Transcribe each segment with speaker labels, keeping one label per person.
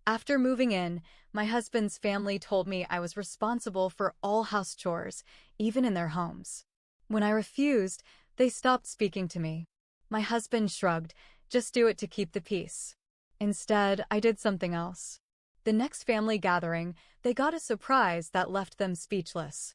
Speaker 1: After moving in, my husband's family told me I was responsible for all house chores, even in their homes. When I refused, they stopped speaking to me. My husband shrugged, just do it to keep the peace. Instead, I did something else. The next family gathering, they got a surprise that left them speechless.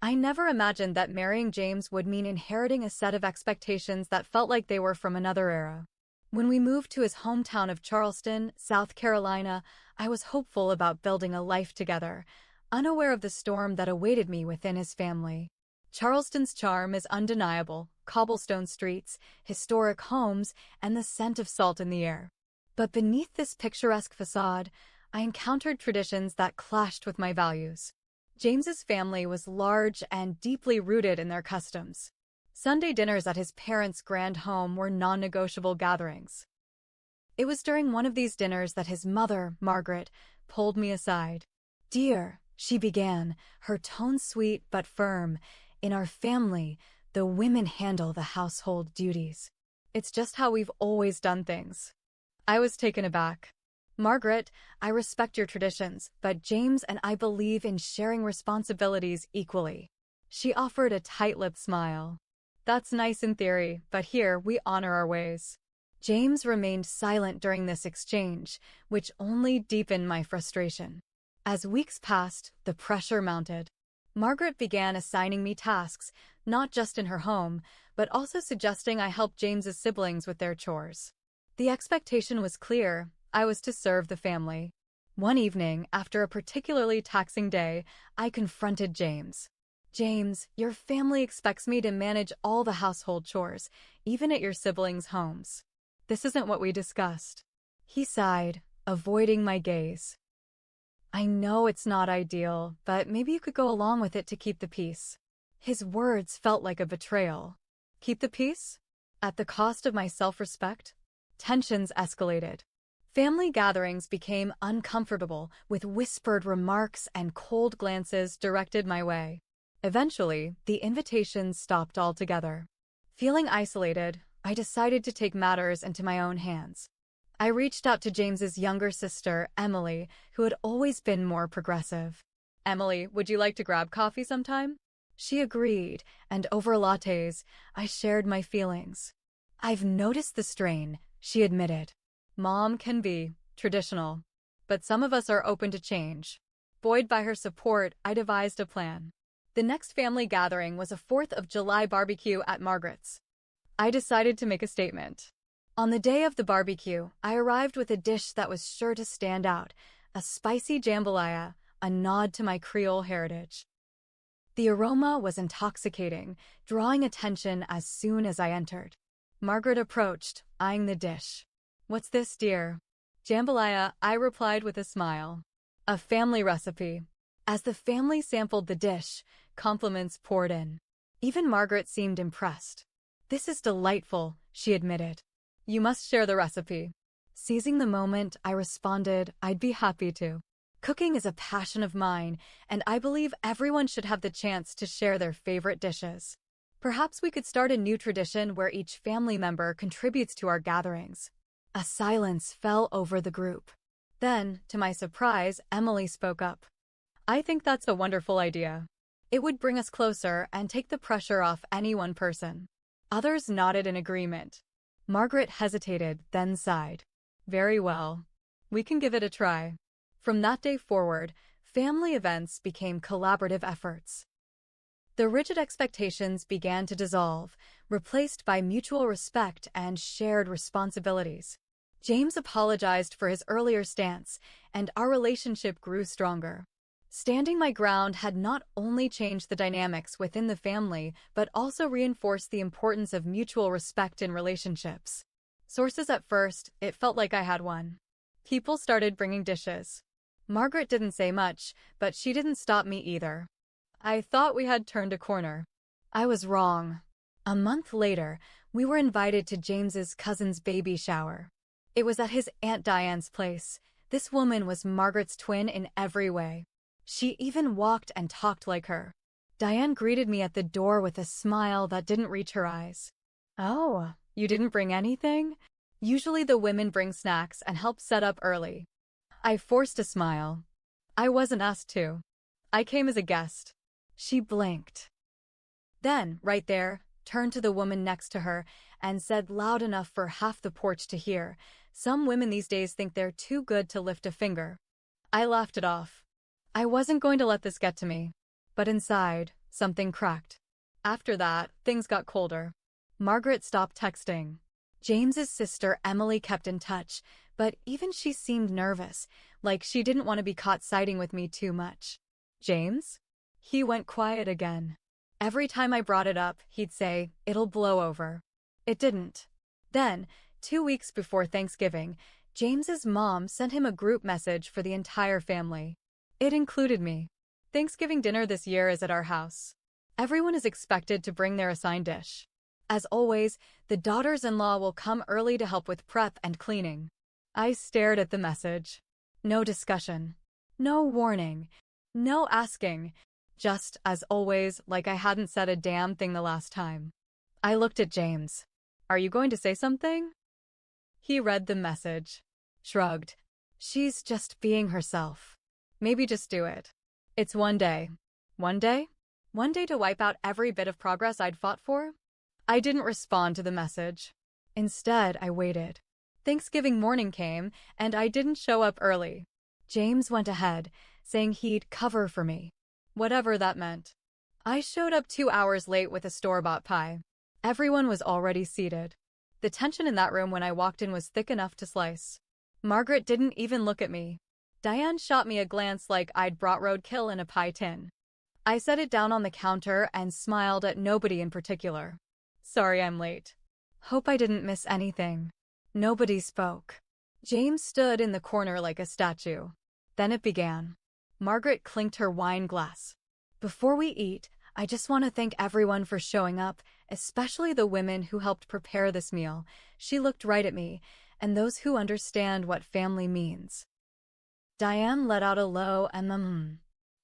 Speaker 1: I never imagined that marrying James would mean inheriting a set of expectations that felt like they were from another era. When we moved to his hometown of Charleston, South Carolina, I was hopeful about building a life together, unaware of the storm that awaited me within his family. Charleston's charm is undeniable: cobblestone streets, historic homes, and the scent of salt in the air. But beneath this picturesque facade, I encountered traditions that clashed with my values. James's family was large and deeply rooted in their customs. Sunday dinners at his parents' grand home were non-negotiable gatherings. It was during one of these dinners that his mother, Margaret, pulled me aside. "Dear," she began, her tone sweet but firm, "in our family, the women handle the household duties. It's just how we've always done things." I was taken aback. "Margaret, I respect your traditions, but James and I believe in sharing responsibilities equally." She offered a tight-lipped smile. "That's nice in theory, but here we honor our ways." James remained silent during this exchange, which only deepened my frustration. As weeks passed, the pressure mounted. Margaret began assigning me tasks, not just in her home, but also suggesting I help James's siblings with their chores. The expectation was clear: I was to serve the family. One evening, after a particularly taxing day, I confronted James. "James, your family expects me to manage all the household chores, even at your siblings' homes. This isn't what we discussed." He sighed, avoiding my gaze. "I know it's not ideal, but maybe you could go along with it to keep the peace." His words felt like a betrayal. Keep the peace? At the cost of my self-respect? Tensions escalated. Family gatherings became uncomfortable, with whispered remarks and cold glances directed my way. Eventually, the invitations stopped altogether. Feeling isolated, I decided to take matters into my own hands. I reached out to James's younger sister, Emily, who had always been more progressive. "Emily, would you like to grab coffee sometime?" She agreed, and over lattes, I shared my feelings. "I've noticed the strain," she admitted. "Mom can be traditional, but some of us are open to change." Buoyed by her support, I devised a plan. The next family gathering was a 4th of July barbecue at Margaret's. I decided to make a statement. On the day of the barbecue, I arrived with a dish that was sure to stand out: a spicy jambalaya, a nod to my Creole heritage. The aroma was intoxicating, drawing attention as soon as I entered. Margaret approached, eyeing the dish. "What's this, dear?" "Jambalaya," I replied with a smile. "A family recipe." As the family sampled the dish, compliments poured in. Even Margaret seemed impressed. "This is delightful," she admitted. "You must share the recipe." Seizing the moment, I responded, "I'd be happy to." Cooking is a passion of mine, and I believe everyone should have the chance to share their favorite dishes. Perhaps we could start a new tradition where each family member contributes to our gatherings. A silence fell over the group. Then, to my surprise, Emily spoke up. "I think that's a wonderful idea. It would bring us closer and take the pressure off any one person." Others nodded in agreement. Margaret hesitated, then sighed. "Very well. We can give it a try." From that day forward, family events became collaborative efforts. The rigid expectations began to dissolve, replaced by mutual respect and shared responsibilities. James apologized for his earlier stance, and our relationship grew stronger. Standing my ground had not only changed the dynamics within the family, but also reinforced the importance of mutual respect in relationships. Sources: at first, it felt like I had one. People started bringing dishes. Margaret didn't say much, but she didn't stop me either. I thought we had turned a corner. I was wrong. A month later, we were invited to James's cousin's baby shower. It was at his Aunt Diane's place. This woman was Margaret's twin in every way. She even walked and talked like her. Diane greeted me at the door with a smile that didn't reach her eyes. "Oh, you didn't bring anything?" Usually the women bring snacks and help set up early. I forced a smile. I wasn't asked to. I came as a guest. She blinked. Then, right there, turned to the woman next to her and said loud enough for half the porch to hear, "Some women these days think they're too good to lift a finger." I laughed it off. I wasn't going to let this get to me. But inside, something cracked. After that, things got colder. Margaret stopped texting. James's sister Emily kept in touch, but even she seemed nervous, like she didn't want to be caught siding with me too much. James? He went quiet again. Every time I brought it up, he'd say, "It'll blow over." It didn't. Then, 2 weeks before Thanksgiving, James's mom sent him a group message for the entire family. It included me. Thanksgiving dinner this year is at our house. Everyone is expected to bring their assigned dish. As always, the daughters-in-law will come early to help with prep and cleaning. I stared at the message. No discussion. No warning. No asking. Just, as always, like I hadn't said a damn thing the last time. I looked at James. "Are you going to say something?" He read the message. Shrugged. "She's just being herself. Maybe just do it. It's one day." One day? One day to wipe out every bit of progress I'd fought for? I didn't respond to the message. Instead, I waited. Thanksgiving morning came, and I didn't show up early. James went ahead, saying he'd cover for me. Whatever that meant. I showed up 2 hours late with a store-bought pie. Everyone was already seated. The tension in that room when I walked in was thick enough to slice. Margaret didn't even look at me. Diane shot me a glance like I'd brought roadkill in a pie tin. I set it down on the counter and smiled at nobody in particular. "Sorry I'm late. Hope I didn't miss anything." Nobody spoke. James stood in the corner like a statue. Then it began. Margaret clinked her wine glass. "Before we eat, I just want to thank everyone for showing up, especially the women who helped prepare this meal." She looked right at me, "and those who understand what family means." Diane let out a low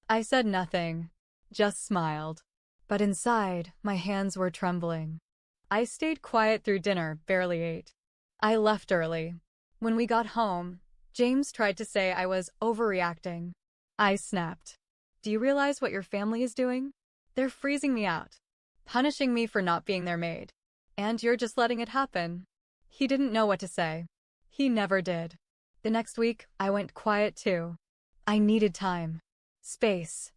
Speaker 1: I said nothing, just smiled. But inside, my hands were trembling. I stayed quiet through dinner, barely ate. I left early. When we got home, James tried to say I was overreacting. I snapped. "Do you realize what your family is doing? They're freezing me out, punishing me for not being their maid. And you're just letting it happen." He didn't know what to say. He never did. The next week, I went quiet too. I needed time. Space.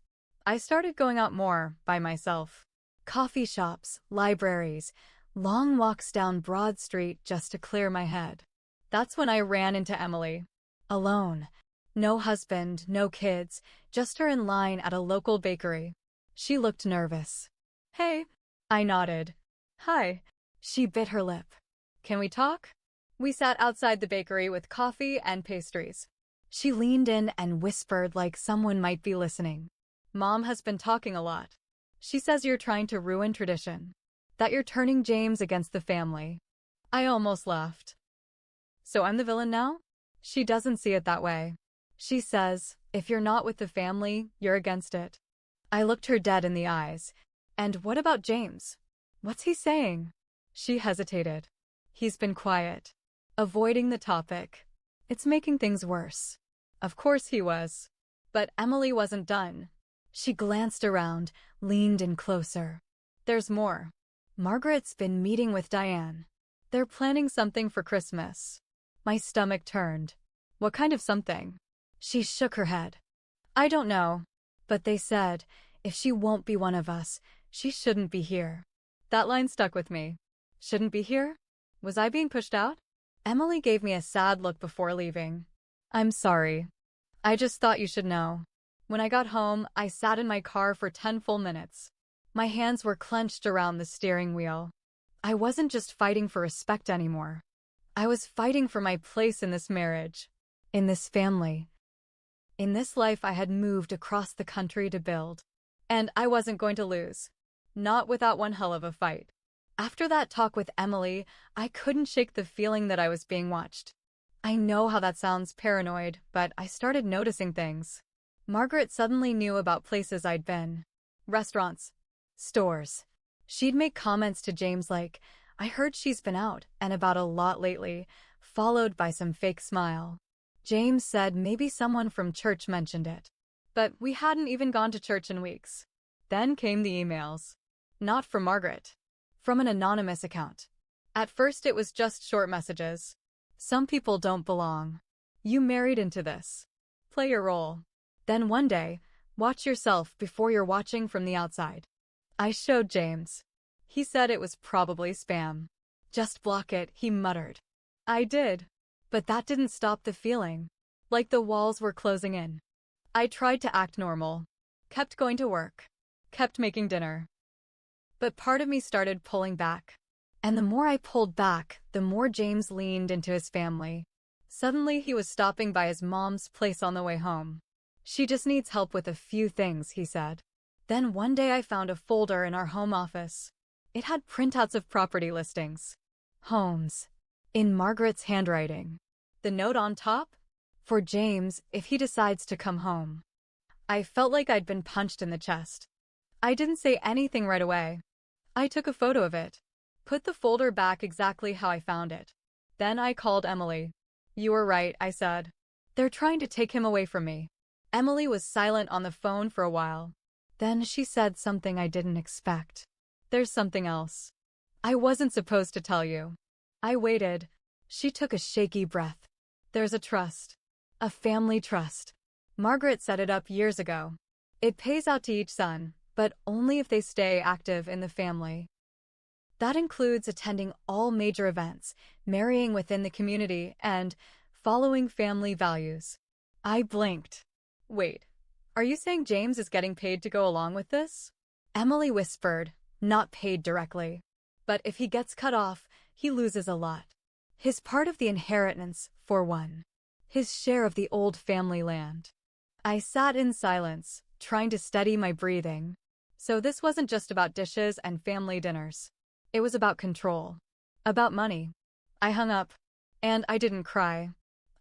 Speaker 1: I started going out more, by myself. Coffee shops, libraries, long walks down Broad Street just to clear my head. That's when I ran into Emily. Alone. No husband, no kids, just her in line at a local bakery. She looked nervous. "Hey." I nodded. "Hi." She bit her lip. "Can we talk?" We sat outside the bakery with coffee and pastries. She leaned in and whispered like someone might be listening. "Mom has been talking a lot. She says you're trying to ruin tradition. That you're turning James against the family." I almost laughed. "So I'm the villain now?" She doesn't see it that way. She says, if you're not with the family, you're against it. I looked her dead in the eyes. "And what about James? What's he saying?" She hesitated. "He's been quiet. Avoiding the topic. It's making things worse." Of course he was. But Emily wasn't done. She glanced around, leaned in closer. "There's more. Margaret's been meeting with Diane. They're planning something for Christmas." My stomach turned. "What kind of something?" She shook her head. "I don't know. But they said, if she won't be one of us, she shouldn't be here." That line stuck with me. Shouldn't be here? Was I being pushed out? Emily gave me a sad look before leaving. "I'm sorry. I just thought you should know." When I got home, I sat in my car for 10 full minutes. My hands were clenched around the steering wheel. I wasn't just fighting for respect anymore. I was fighting for my place in this marriage, in this family, in this life I had moved across the country to build. And I wasn't going to lose. Not without one hell of a fight. After that talk with Emily, I couldn't shake the feeling that I was being watched. I know how that sounds paranoid, but I started noticing things. Margaret suddenly knew about places I'd been. Restaurants. Stores. She'd make comments to James like, "I heard she's been out and about a lot lately," followed by some fake smile. James said maybe someone from church mentioned it. But we hadn't even gone to church in weeks. Then came the emails. Not from Margaret. From an anonymous account. At first it was just short messages. Some people don't belong. You married into this. Play your role. Then one day, watch yourself before you're watching from the outside. I showed James. He said it was probably spam. Just block it, he muttered. I did. But that didn't stop the feeling. Like the walls were closing in. I tried to act normal. Kept going to work. Kept making dinner. But part of me started pulling back. And the more I pulled back, the more James leaned into his family. Suddenly he was stopping by his mom's place on the way home. She just needs help with a few things, he said. Then one day I found a folder in our home office. It had printouts of property listings. Homes. In Margaret's handwriting. The note on top? For James, if he decides to come home. I felt like I'd been punched in the chest. I didn't say anything right away. I took a photo of it. Put the folder back exactly how I found it. Then I called Emily. You were right, I said. They're trying to take him away from me. Emily was silent on the phone for a while. Then she said something I didn't expect. There's something else. I wasn't supposed to tell you. I waited. She took a shaky breath. There's a trust. A family trust. Margaret set it up years ago. It pays out to each son, but only if they stay active in the family. That includes attending all major events, marrying within the community, and following family values. I blinked. Wait, are you saying James is getting paid to go along with this? Emily whispered, not paid directly. But if he gets cut off, he loses a lot. His part of the inheritance, for one. His share of the old family land. I sat in silence, trying to steady my breathing. So this wasn't just about dishes and family dinners. It was about control. About money. I hung up. And I didn't cry.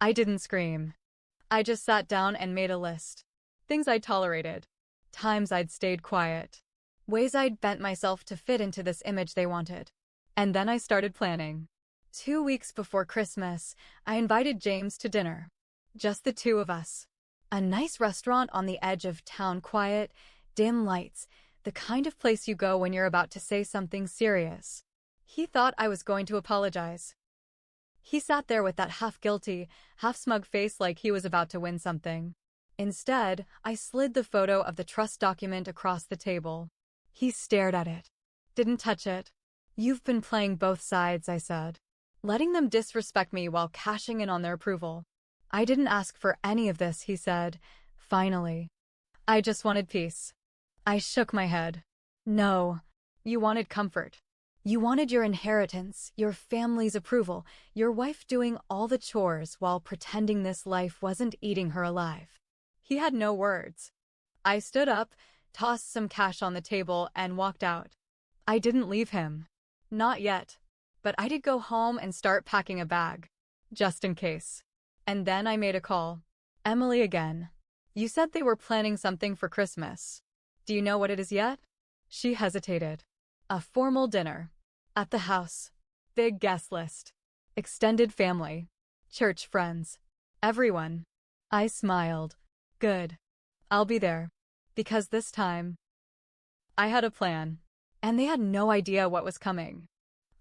Speaker 1: I didn't scream. I just sat down and made a list. Things I'd tolerated. Times I'd stayed quiet. Ways I'd bent myself to fit into this image they wanted. And then I started planning. 2 weeks before Christmas, I invited James to dinner. Just the two of us. A nice restaurant on the edge of town, quiet, dim lights, the kind of place you go when you're about to say something serious. He thought I was going to apologize. He sat there with that half-guilty, half-smug face like he was about to win something. Instead, I slid the photo of the trust document across the table. He stared at it. Didn't touch it. You've been playing both sides, I said. Letting them disrespect me while cashing in on their approval. I didn't ask for any of this, he said, finally. I just wanted peace. I shook my head. No. You wanted comfort. You wanted your inheritance, your family's approval, your wife doing all the chores while pretending this life wasn't eating her alive. He had no words. I stood up, tossed some cash on the table, and walked out. I didn't leave him. Not yet. But I did go home and start packing a bag. Just in case. And then I made a call. Emily again. You said they were planning something for Christmas. Do you know what it is yet? She hesitated. A formal dinner. At the house. Big guest list. Extended family. Church friends. Everyone. I smiled. Good. I'll be there. Because this time, I had a plan. And they had no idea what was coming.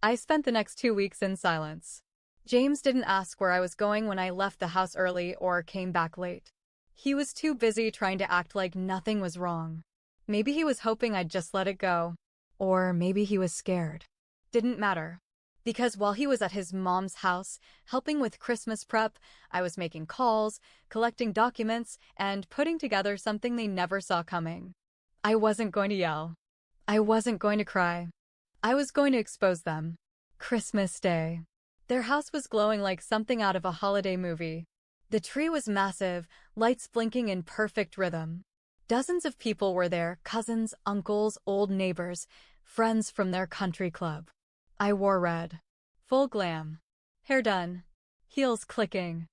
Speaker 1: I spent the next 2 weeks in silence. James didn't ask where I was going when I left the house early or came back late. He was too busy trying to act like nothing was wrong. Maybe he was hoping I'd just let it go. Or maybe he was scared. Didn't matter. Because while he was at his mom's house, helping with Christmas prep, I was making calls, collecting documents, and putting together something they never saw coming. I wasn't going to yell. I wasn't going to cry. I was going to expose them. Christmas Day. Their house was glowing like something out of a holiday movie. The tree was massive, lights blinking in perfect rhythm. Dozens of people were there, cousins, uncles, old neighbors, friends from their country club. I wore red. Full glam. Hair done. Heels clicking.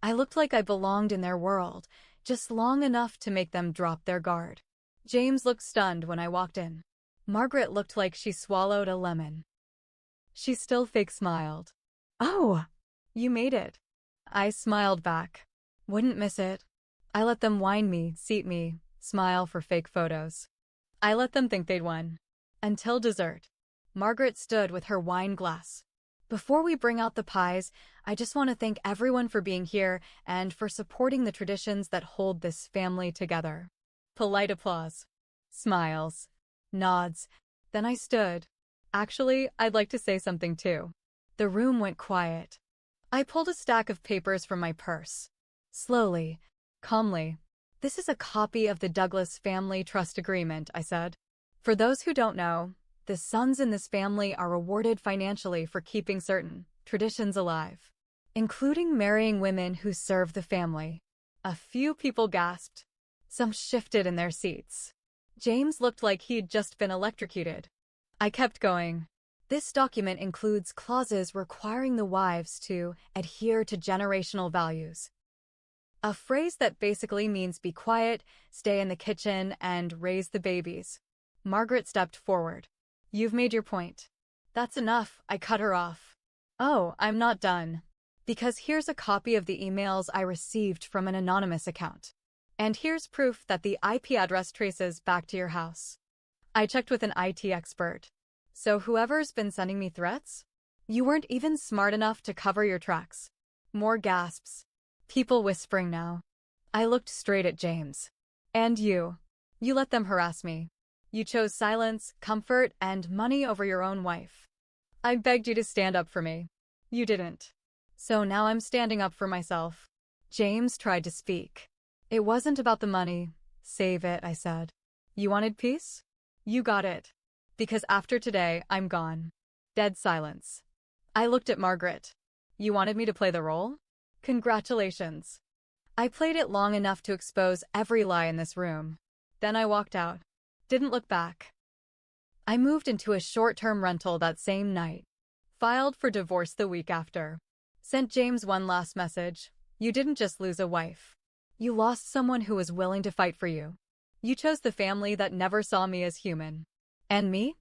Speaker 1: I looked like I belonged in their world, just long enough to make them drop their guard. James looked stunned when I walked in. Margaret looked like she swallowed a lemon. She still fake smiled. Oh, you made it. I smiled back. Wouldn't miss it. I let them wine me, seat me, smile for fake photos. I let them think they'd won. Until dessert. Margaret stood with her wine glass. Before we bring out the pies, I just want to thank everyone for being here and for supporting the traditions that hold this family together. Polite applause. Smiles. Nods. Then I stood. Actually, I'd like to say something too. The room went quiet. I pulled a stack of papers from my purse. Slowly, calmly. This is a copy of the Douglas Family Trust Agreement, I said. For those who don't know, the sons in this family are rewarded financially for keeping certain traditions alive, including marrying women who serve the family. A few people gasped. Some shifted in their seats. James looked like he'd just been electrocuted. I kept going. This document includes clauses requiring the wives to adhere to generational values. A phrase that basically means be quiet, stay in the kitchen, and raise the babies. Margaret stepped forward. You've made your point. That's enough, I cut her off. Oh, I'm not done. Because here's a copy of the emails I received from an anonymous account. And here's proof that the IP address traces back to your house. I checked with an IT expert. So whoever's been sending me threats? You weren't even smart enough to cover your tracks. More gasps. People whispering now. I looked straight at James. And you. You let them harass me. You chose silence, comfort, and money over your own wife. I begged you to stand up for me. You didn't. So now I'm standing up for myself. James tried to speak. It wasn't about the money. Save it, I said. You wanted peace? You got it. Because after today, I'm gone. Dead silence. I looked at Margaret. You wanted me to play the role? Congratulations. I played it long enough to expose every lie in this room. Then I walked out. Didn't look back. I moved into a short-term rental that same night. Filed for divorce the week after. Sent James one last message. You didn't just lose a wife. You lost someone who was willing to fight for you. You chose the family that never saw me as human. And me?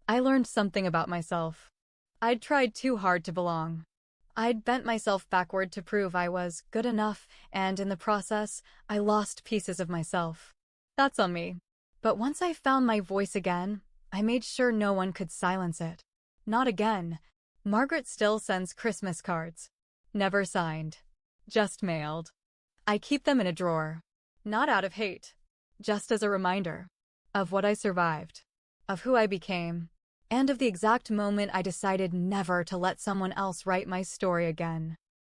Speaker 1: I learned something about myself. I'd tried too hard to belong. I'd bent myself backward to prove I was good enough, and in the process, I lost pieces of myself. That's on me. But once I found my voice again, I made sure no one could silence it. Not again. Margaret still sends Christmas cards. Never signed. Just mailed. I keep them in a drawer. Not out of hate. Just as a reminder. Of what I survived. Of who I became. And of the exact moment I decided never to let someone else write my story again.